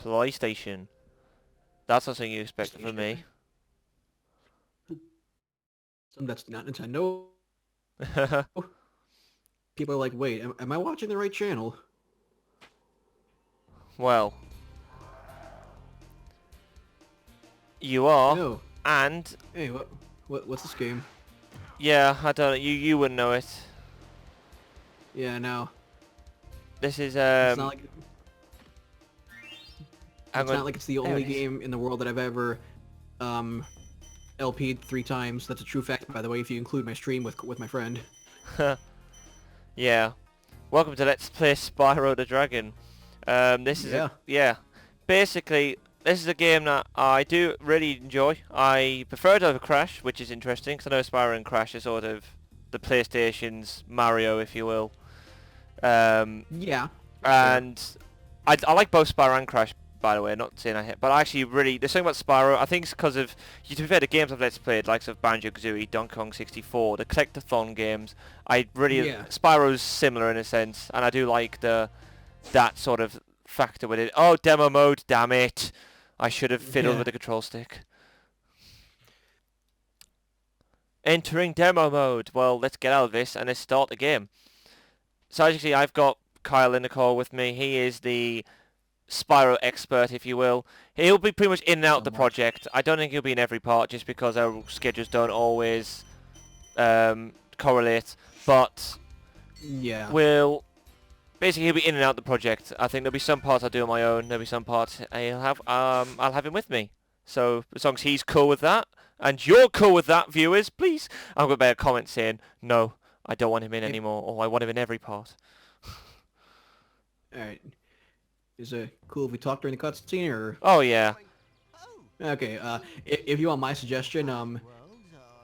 PlayStation. That's not something you expected from me. Something that's not Nintendo. People are like, wait, am I watching the right channel? Well, you are, Oh, and hey, what's this game? yeah, I don't. You wouldn't know it. Yeah, no, This is it's not like I'm it's going. not like it's the There only it is. game in the world that I've ever LP'd 3 times. That's a true fact, by the way, if you include my stream with my friend. Yeah. Welcome to Let's Play Spyro the Dragon. This is a Yeah. yeah. Basically, this is a game that I do really enjoy. I prefer it over Crash, which is interesting because I know Spyro and Crash are sort of the PlayStation's Mario, if you will. Um, Yeah. That's fair. and I like both Spyro and Crash, by the way. Not saying I hate, but I actually really there's something about Spyro. I think it's because of to be fair, the games I've Let's played, likes of Banjo-Kazooie, Donkey Kong 64, the collectathon games. I really Yeah. Spyro's similar in a sense, and I do like that sort of factor with it. Oh, demo mode, damn it! I should have fiddled Yeah. with the control stick. Entering demo mode. Well, let's get out of this and let's start the game. So as you see, I've got Kyle in the call with me. He is the Spyro expert, if you will. He'll be pretty much in and out of the Somewhat. project. I don't think he'll be in every part just because our schedules don't always correlate. But Yeah. we'll basically he'll be in and out of the project. I think there'll be some parts I do on my own. There'll be some parts I'll have him with me. So as long as he's cool with that, and you're cool with that, viewers, please. I've got a comment saying no, I don't want him in If, anymore, or I want him in every part. all right. Is it cool if we talk during the cutscene, or? Oh yeah, Okay. If you want my suggestion,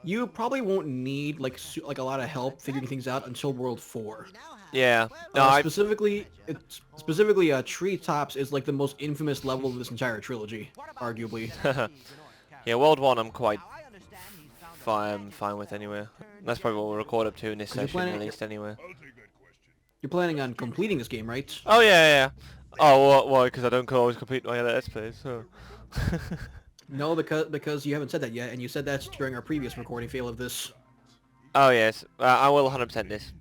you probably won't need like a lot of help figuring things out until World 4. yeah. No, I Specifically, Treetops is like the most infamous level of this entire trilogy, arguably. yeah. World One, I'm quite fine with anyway. That's probably what we'll record up to in this 'Cause you're session, at planning least anyway. you're planning on completing this game, right? Oh yeah, yeah. Oh, why? Because I don't always complete my Let's Plays. So. No, because you haven't said that yet, and you said that during our previous recording fail of this. Oh yes, I will 100% this.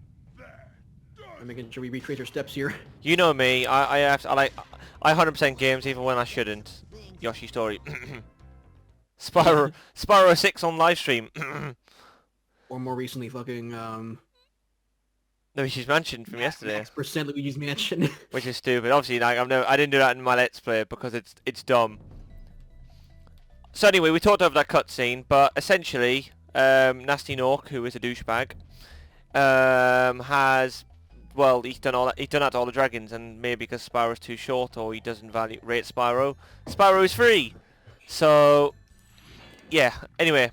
I'm making sure we retrace our steps here. You know me. I 100% games even when I shouldn't. Yoshi Story. Spyro 6 on live stream. Or more recently, fucking Yoshi's Mansion from yesterday, Max% Luigi's Mansion. which is stupid. Obviously, like I didn't do that in my Let's Play because it's dumb. So anyway, we talked over that cutscene, but essentially, Nasty Nork, who is a douchebag, has he's done that to all the dragons, and maybe because Spyro's too short or he doesn't rate Spyro, Spyro is free. So yeah. Anyway,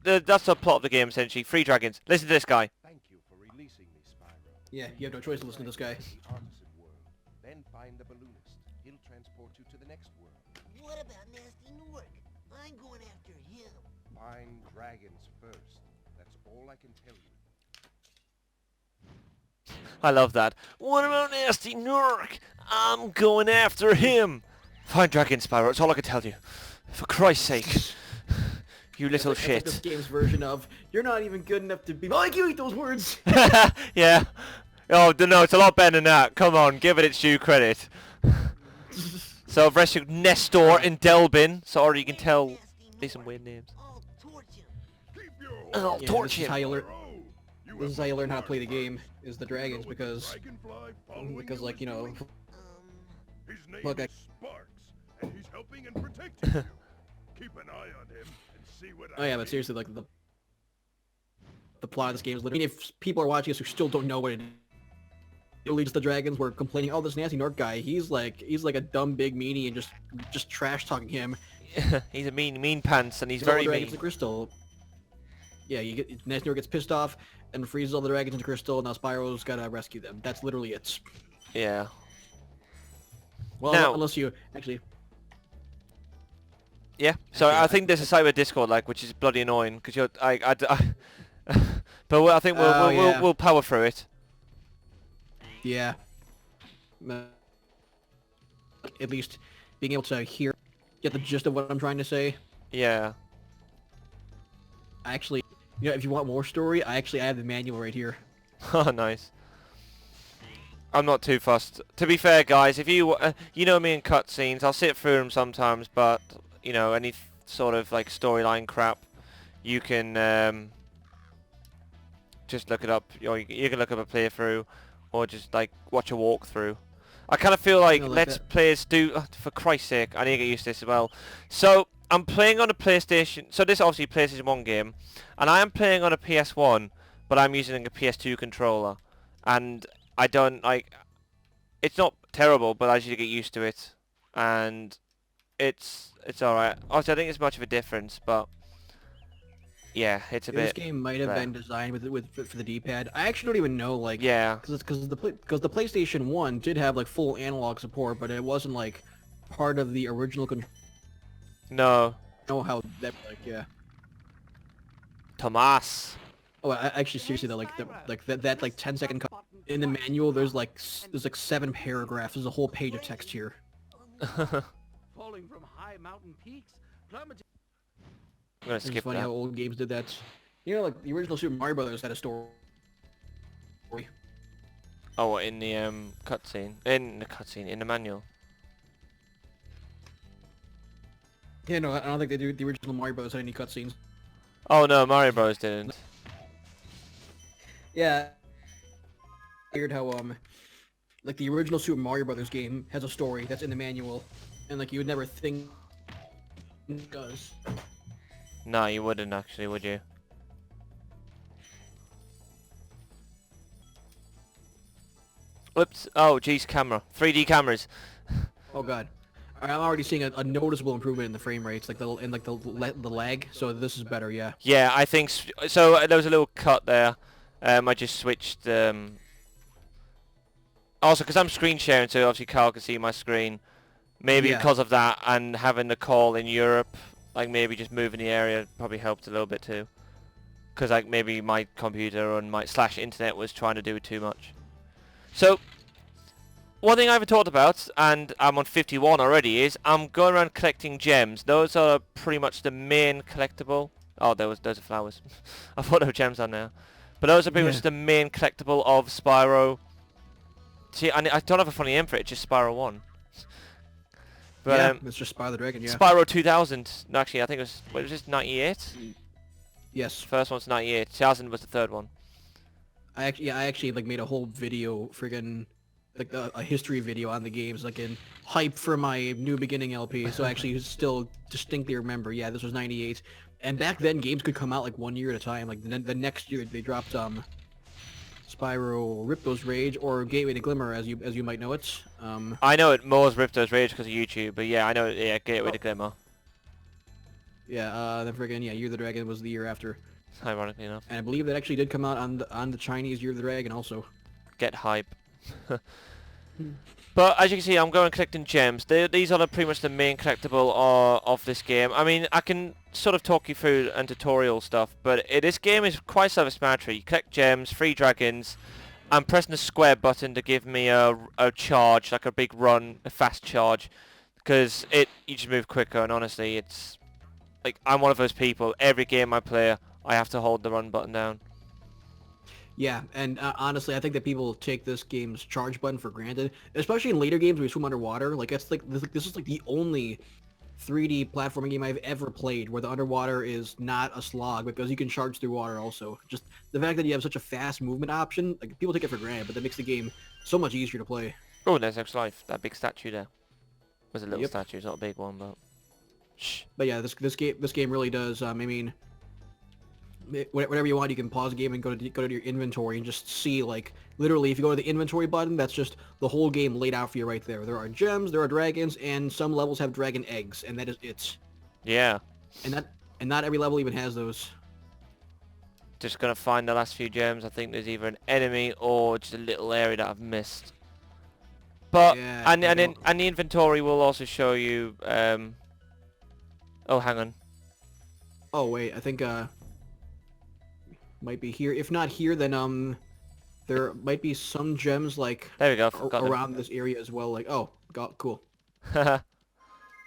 that's the plot of the game essentially. Free dragons. Listen to this guy. Thank you for releasing me, Spyro. Yeah, you have no choice to listen to this guy. The opposite world. Then find the balloonist. He'll transport you to the next world. What about Nasty Nork? I'm going after him. Find dragons first. That's all I can tell you. I love that. What about Nasty Nork? I'm going after him. Find dragon, Spyro. That's all I can tell you. For Christ's sake. You little That's like this shit. game's version of, you're not even good enough to be... Oh, I can eat those words! Yeah. Oh, no, it's a lot better than that. Come on, give it its due credit. So I've rescued Nestor and Delbin. Sorry, you can tell these some weird names. I'll torch him. I'll Yeah, torch this is him. how you learn... This is how you learn how to play the game, is the dragons, because like, you know... His name Look, is Sparks, and he's helping and protecting you. Keep an eye on him and see what Oh yeah, but seriously, like, the plot of this game is literally... I mean, if people are watching us who still don't know what it is, literally just the dragons were complaining, oh, this Nasty Nork guy, he's like a dumb big meanie, and just trash-talking him. He's a mean pants, and he's All the very dragons mean. to Crystal. Yeah, Nasty Nork gets pissed off and freezes all the dragons into Crystal, and now Spyro's gotta rescue them. That's literally it. Yeah. Well, Now- unless you... Actually... Yeah. So Okay, I think there's a cyber Discord, like, which is bloody annoying, because you're... But I think Oh, yeah. we'll power through it. Yeah. at least being able to get the gist of what I'm trying to say. Yeah. I actually, if you want more story, I have the manual right here. Oh, nice. I'm not too fussed. To be fair, guys, if you you know me in cutscenes, I'll sit through them sometimes, but any sort of like storyline crap, you can just look it up. You can look up a playthrough, or just like watch a walkthrough. I kind of feel like like let's that. players do. For Christ's sake, I need to get used to this as well. So I'm playing on a PlayStation. So this is obviously PlayStation 1 game, and I am playing on a PS1, but I'm using a PS2 controller, and I don't like. It's not terrible, but I usually get used to it, and it's alright. Obviously, I think it's much of a difference, but yeah, it's a This bit. game might have there. been designed for the D-pad. I actually don't even know, like, Yeah. because the PlayStation 1 did have like full analog support, but it wasn't like part of the original control. No. Know how that yeah. Tomas. Oh, I actually seriously though, that like 10-second cut in the manual. There's like 7 paragraphs. There's a whole page of text here. Falling from high mountain peaks, plummeting. I'm gonna It's skip funny that. how old games did that. Like the original Super Mario Brothers had a story. Oh, in the cutscene. In the manual. Yeah, no, I don't think they do. The original Mario Brothers had any cutscenes. Oh no, Mario Bros didn't. Yeah. Weird how like the original Super Mario Brothers game has a story that's in the manual, and like you would never think it does. No, you wouldn't actually, would you? Oops. Oh, geez, camera. 3D cameras. Oh god. I'm already seeing a noticeable improvement in the frame rates, like the lag. So this is better, yeah. Yeah, I think so. There was a little cut there. I just switched. Also, because I'm screen sharing, so obviously Carl can see my screen. Maybe Yeah. because of that, and having the call in Europe, like maybe just moving the area probably helped a little bit too. Because like maybe my computer and my / internet was trying to do too much. So one thing I haven't talked about, and I'm on 51 already, is I'm going around collecting gems. Those are pretty much the main collectible. Oh, those are flowers. I thought there were gems on there. But those are pretty much the main collectible of Spyro. See, I don't have a funny name for it, it's just Spyro 1. But Yeah, it's just Spyro the Dragon, yeah. Spyro 2000. No, actually, I think it was, what was this, 98? Yes. First one's 98. 2000 was the third one. I actually like made a whole video, friggin' like a history video on the games, like in hype for my New Beginning LP. So I actually still distinctly remember. Yeah, this was '98, and back then games could come out like 1 year at a time. Like the next year they dropped Spyro Ripto's Rage or Gateway to Glimmer, as you might know it. I know it more as Ripto's Rage because of YouTube, but yeah, I know it, yeah, Gateway to Glimmer. Yeah, then friggin' yeah, Year of the Dragon was the year after, Ironically enough. and I believe that actually did come out on the Chinese Year of the Dragon also. Get hype. But as you can see, I'm going collecting gems. These are pretty much the main collectible of this game. I mean, I can sort of talk you through and tutorial stuff, but this game is quite self-explanatory. You collect gems, free dragons. I'm pressing the square button to give me a charge, like a big run, a fast charge, because you just move quicker. And honestly, it's like I'm one of those people. Every game I play, I have to hold the run button down. Yeah, and honestly, I think that people take this game's charge button for granted, especially in later games where you swim underwater. Like it's like this is like the only 3D platforming game I've ever played where the underwater is not a slog because you can charge through water also. Just the fact that you have such a fast movement option, like people take it for granted, but that makes the game so much easier to play. Oh, there's Extra Life. That big statue there. It was a little Yep. statue. It's not a big one, but. Shh. But yeah, this game really does. I mean, whenever you want, you can pause the game and go to your inventory and just see, like, literally, if you go to the inventory button, that's just the whole game laid out for you right there. There are gems, there are dragons, and some levels have dragon eggs, and that is it. Yeah. And not every level even has those. Just gonna find the last few gems. I think there's either an enemy or just a little area that I've missed. But Yeah, and I the inventory will also show you. Oh, hang on. Oh wait, I think might be here. If not here, then there might be some gems like There we go. Forgot them. around this area as well. Like, oh, cool.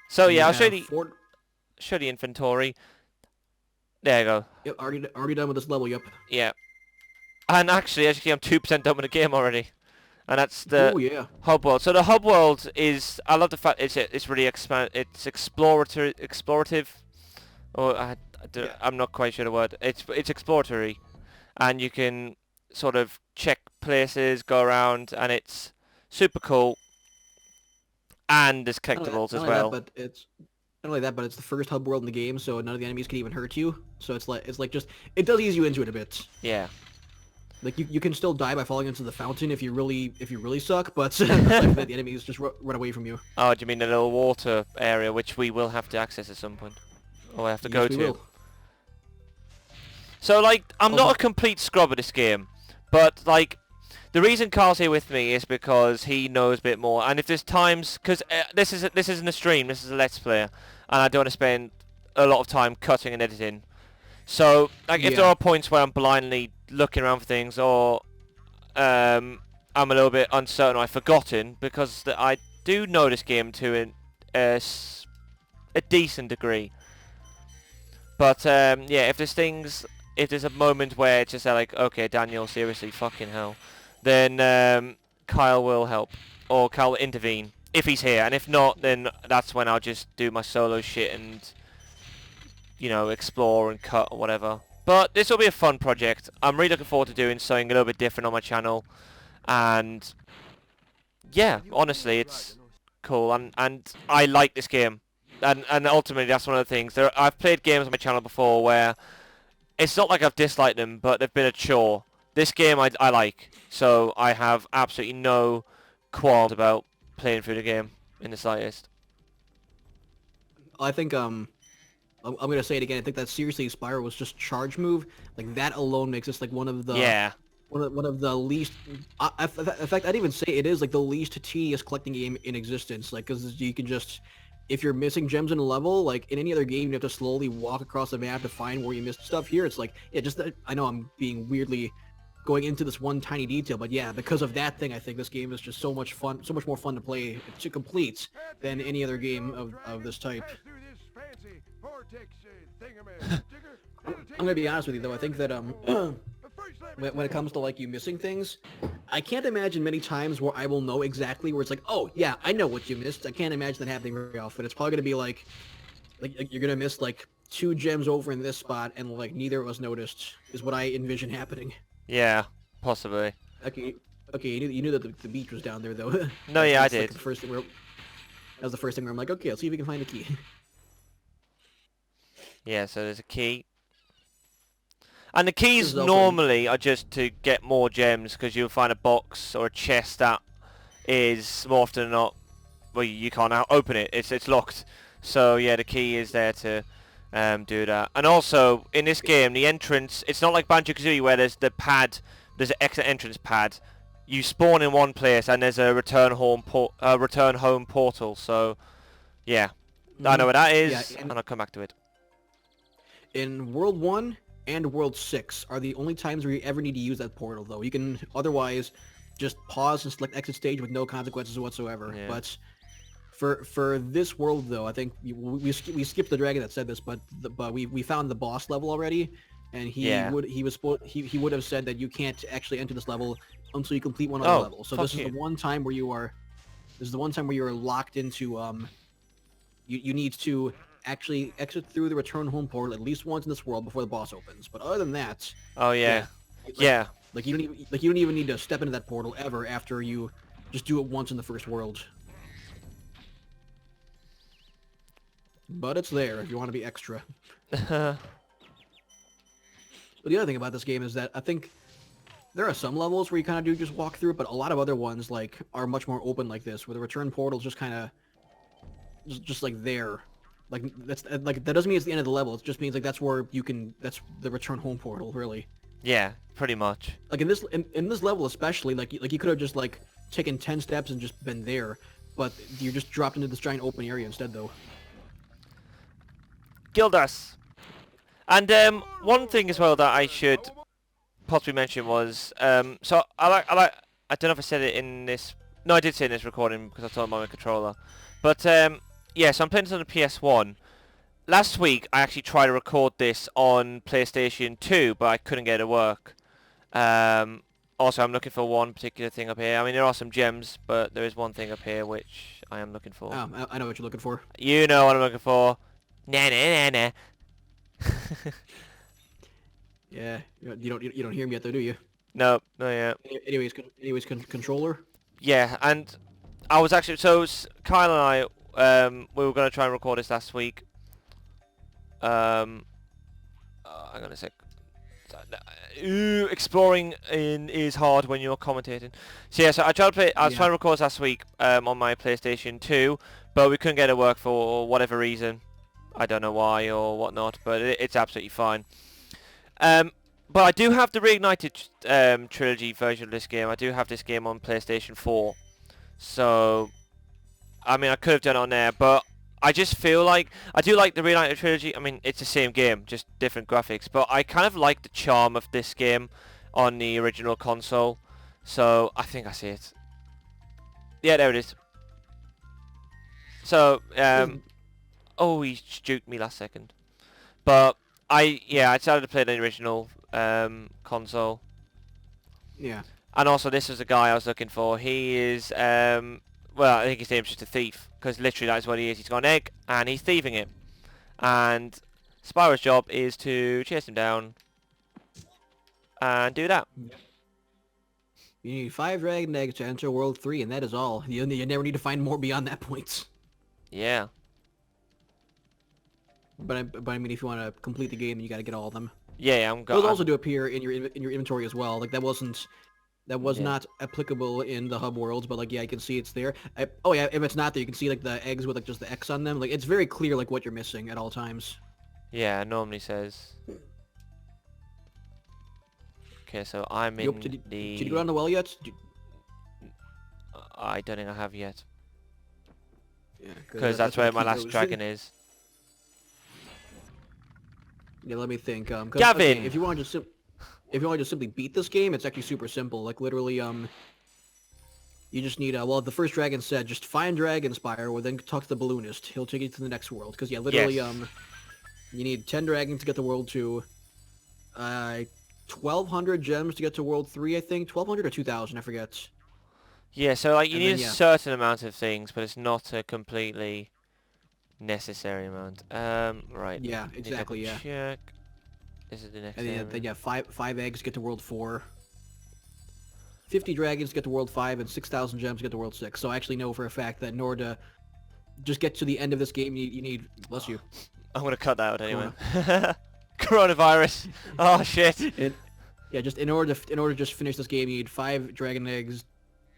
So You yeah, I'll have show the inventory. There you go. Yep, already done with this level. Yep. Yeah. And actually, as you can see, I'm 2% done with the game already. And that's Oh the yeah. hub world. So the hub world is, I love the fact it's really it's explorative. Or Yeah. I'm not quite sure the word. It's exploratory, and you can sort of check places, go around, and it's super cool. And there's collectibles as well. Not only that, but it's the first hub world in the game, so none of the enemies can even hurt you. So it's like just it does ease you into it a bit. Yeah. Like you can still die by falling into the fountain if you really suck, but aside that, the enemies just run away from you. Oh, do you mean the little water area, which we will have to access at some point? Or I have to go Yes, we to? will. So, like, I'm Also- not a complete scrub at this game, but, like, the reason Carl's here with me is because he knows a bit more. And if there's times, because this isn't a stream, this is a Let's Play, and I don't want to spend a lot of time cutting and editing. So, like, if there Yeah. are points where I'm blindly looking around for things, or I'm a little bit uncertain or I've forgotten, because I do know this game to a decent degree. But yeah, if there's a moment where it's just like, okay, Daniel, seriously, fucking hell, then Kyle will help, or Kyle will intervene if he's here, and if not, then that's when I'll just do my solo shit and, you know, explore and cut or whatever. But this will be a fun project. I'm really looking forward to doing something a little bit different on my channel, and yeah, honestly, it's cool, and I like this game. And ultimately, that's one of the things. I've played games on my channel before where it's not like I've disliked them, but they've been a chore. This game I like, so I have absolutely no qualms about playing through the game in the slightest. I think I'm gonna say it again. I think that seriously, Spyro was just charge move. Like that alone makes this like one of the Yeah. one of the least. In fact, I'd even say it is like the least tedious collecting game in existence. Like, because you can just, if you're missing gems in a level, like in any other game, you have to slowly walk across the map to find where you missed stuff. Here, it's like, yeah, just I know I'm being weirdly going into this one tiny detail, but yeah, because of that thing, I think this game is just so much fun, so much more fun to play to complete than any other game of this type. Pass through this fancy vortex thingamajigger. I'm gonna be honest with you though. I think that when it comes to like you missing things, I can't imagine many times where I will know exactly where it's like, oh yeah, I know what you missed. I can't imagine that happening very often. It's probably gonna be like you're gonna miss like 2 gems over in this spot, and like neither of us noticed, is what I envision happening. Yeah, possibly. Okay, you knew that the beach was down there though. No, yeah, I That's, like, did. the first thing that was the first thing where I'm like, okay, let's see if we can find a key. Yeah, so there's a key. And the keys There's also- normally are just to get more gems, because you'll find a box or a chest that is more often than not, well, you can't open it. It's locked. So yeah, the key is there to do that. And also in this game, the entrance, it's not like Banjo-Kazooie where there's the pad, there's an exit entrance pad. You spawn in one place and there's a return home portal. So yeah, I know where that is, Yeah, and I'll come back to it. In World 1 and World 6 are the only times where you ever need to use that portal, though. You can otherwise just pause and select exit stage with no consequences whatsoever. Yeah. But for this world, though, I think we skipped the dragon that said this, but we found the boss level already, and he Yeah. would have said that you can't actually enter this level until you complete one other level. So fuck this is you. the one time where you are locked into you need to actually exit through the return home portal at least once in this world before the boss opens. But other than that, Oh yeah, like- yeah. like you don't even need to step into that portal ever after you just do it once in the first world. But it's there if you want to be extra. But the other thing about this game is that I think there are some levels where you kind of do just walk through it, but a lot of other ones like are much more open like this, where the return portal's just kind of just like there. Like that's like that doesn't mean it's the end of the level. It just means like that's where you can. That's the return home portal, really. Yeah, pretty much. Like in this level especially, like you could have just like taken 10 steps and just been there, but you're just dropped into this giant open area instead, though. Gildas. And one thing as well that I should possibly mention was so I don't know if I said it in this. No, I did say it in this recording because I told him on my controller. But yeah, so I'm playing this on the PS1. Last week I actually tried to record this on PlayStation 2, but I couldn't get it to work. Also, I'm looking for one particular thing up here. I mean, there are some gems, but there is one thing up here which I am looking for. I know what you're looking for. You know what I'm looking for. Nah, nah, nah, nah. Yeah, you don't hear me yet though, do you? No, not yet. Anyways, controller. Yeah, and I was actually Kyle and I we were going to try and record this last week. Hang on a sec. Exploring is hard when you're commentating. So yeah, so I tried to play. I was trying to record this last week on my PlayStation 2, but we couldn't get it to work for whatever reason. I don't know why or whatnot, but it's absolutely fine. But I do have the Reignited trilogy version of this game. I do have this game on PlayStation 4. So, I mean, I could have done it on there, but I just feel like I do like the Reignited trilogy. I mean, it's the same game, just different graphics. But I kind of like the charm of this game on the original console. So, I think I see it. Yeah, there it is. So, oh, he juked me last second. But I decided to play the original console. Yeah. And also, this was the guy I was looking for. He is, well, I think his name's just a thief, because literally that's what he is. He's got an egg, and he's thieving it. And Spyro's job is to chase him down and do that. You need 5 dragon eggs to enter World 3, and that is all. You never need to find more beyond that point. Yeah. But I mean, if you want to complete the game, then you got to get all of them. Yeah, Those also do appear in your inventory as well. Like that was not applicable in the hub worlds, but like yeah, I can see it's there. Oh yeah, if it's not there, you can see like the eggs with like just the X on them. Like it's very clear like what you're missing at all times. Yeah, it normally says. Okay, so I'm in Did the... you go down the well yet? I don't think I have yet. Yeah, Because that's where my last dragon is. Yeah, let me think. Gavin! Okay, if you want to just simply beat this game, it's actually super simple. Like literally, you just need well, the first dragon said just find Dragon Spyro, or then talk to the balloonist. He'll take you to the next world. Because yeah, literally, Yes. You need 10 dragons to get to World 2. 1,200 gems to get to World 3, I think. 1,200 or 2,000, I forget. Yeah, so like you And need then, a yeah. certain amount of things, but it's not a completely necessary amount. Right. Yeah, Need to exactly, yeah. Check. This is the next And area. then yeah, five eggs to get to World 4. 50 dragons to get to World 5, and 6,000 gems to get to World 6. So I actually know for a fact that in order to just get to the end of this game, you need... Bless you. I'm gonna cut that out anyway. Coronavirus. Oh shit. Yeah, just in order to just finish this game, you need 5 dragon eggs,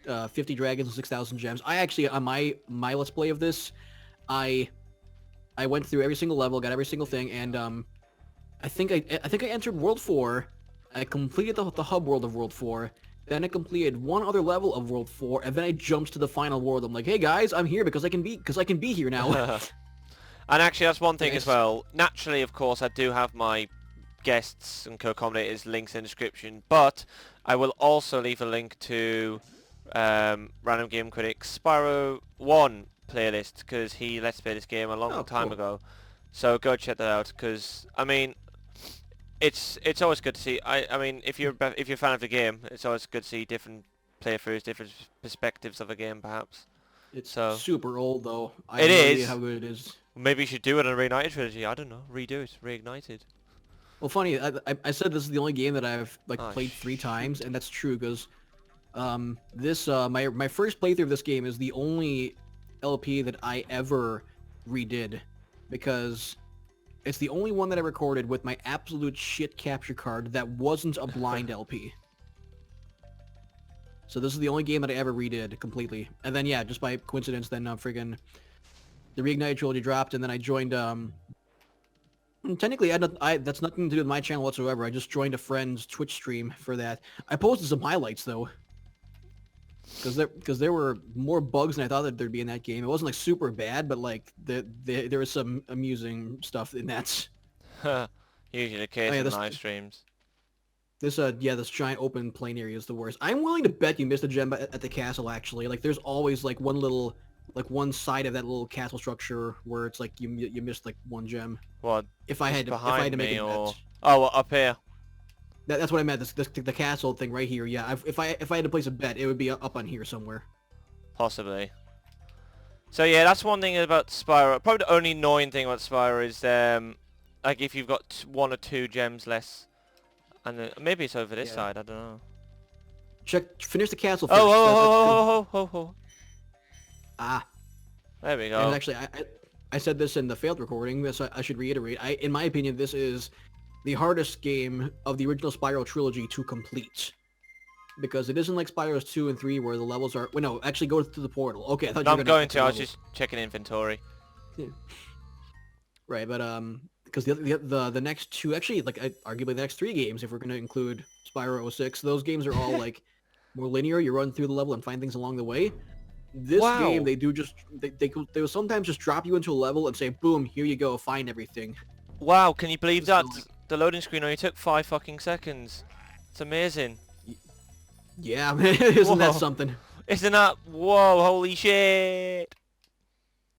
50 dragons, and 6,000 gems. I actually, on my Let's Play of this, I went through every single level, got every single thing, and I think I entered World 4. I completed the hub world of World 4. Then I completed one other level of World 4, and then I jumped to the final world. I'm like, hey guys, I'm here because I can be here now. And actually, that's one thing Yes. as well. Naturally, of course, I do have my guests and co-commentators links in the description, but I will also leave a link to Random Game Critic's Spyro 1 playlist, because he Let's Play this game a long time cool. ago. So go check that out, because, I mean, it's always good to see. I mean, if you're a fan of the game, it's always good to see different playthroughs, different perspectives of a game, perhaps. It's So- super old though. I It have no is. idea how good it is. Maybe you should do it on a Reignited trilogy. I don't know. Redo it. Reignited. Well, funny, I said this is the only game that I've like Oh, played 3 times, and that's true because this my first playthrough of this game is the only LP that I ever redid, because it's the only one that I recorded with my absolute shit capture card that wasn't a blind LP. So this is the only game that I ever redid completely, and then yeah, just by coincidence, then friggin' the Reignited trilogy dropped, and then I joined technically, that's nothing to do with my channel whatsoever. I just joined a friend's Twitch stream for that. I posted some highlights though, because there were more bugs than I thought that there'd be in that game. It wasn't like super bad, but like there was some amusing stuff in that. Usually the case Oh, yeah, in this- live streams. This this giant open plain area is the worst. I'm willing to bet you missed a gem at the castle. Actually, like there's always like one little one side of that little castle structure where it's like you missed like one gem. What? If I had to Behind make me a or... bet. Oh, what, up here. That's what I meant. The castle thing right here. Yeah. If I had to place a bet, it would be up on here somewhere. Possibly. So yeah, that's one thing about Spyro. Probably the only annoying thing about Spyro is like if you've got 1 or 2 gems less, and maybe it's over this side. I don't know. Finish the castle first. Oh. Ah. There we go. And actually, I said this in the failed recording, so I should reiterate. In my opinion, this is the hardest game of the original Spyro trilogy to complete. Because it isn't like Spyro's 2 and 3 where the levels are... Well, no, actually go through the portal. Okay, I thought No, you were I'm gonna going to. I was levels. just checking inventory. Yeah. Right, but because the next 2, actually, like arguably the next 3 games, if we're going to include Spyro 06, those games are all like more linear. You run through the level and find things along the way. This game, they do just they will sometimes just drop you into a level and say, boom, here you go, find everything. Wow, can you believe that? So, The loading screen only took 5 fucking seconds. It's amazing. Yeah, isn't that Whoa. something? Isn't that... Whoa, holy shit.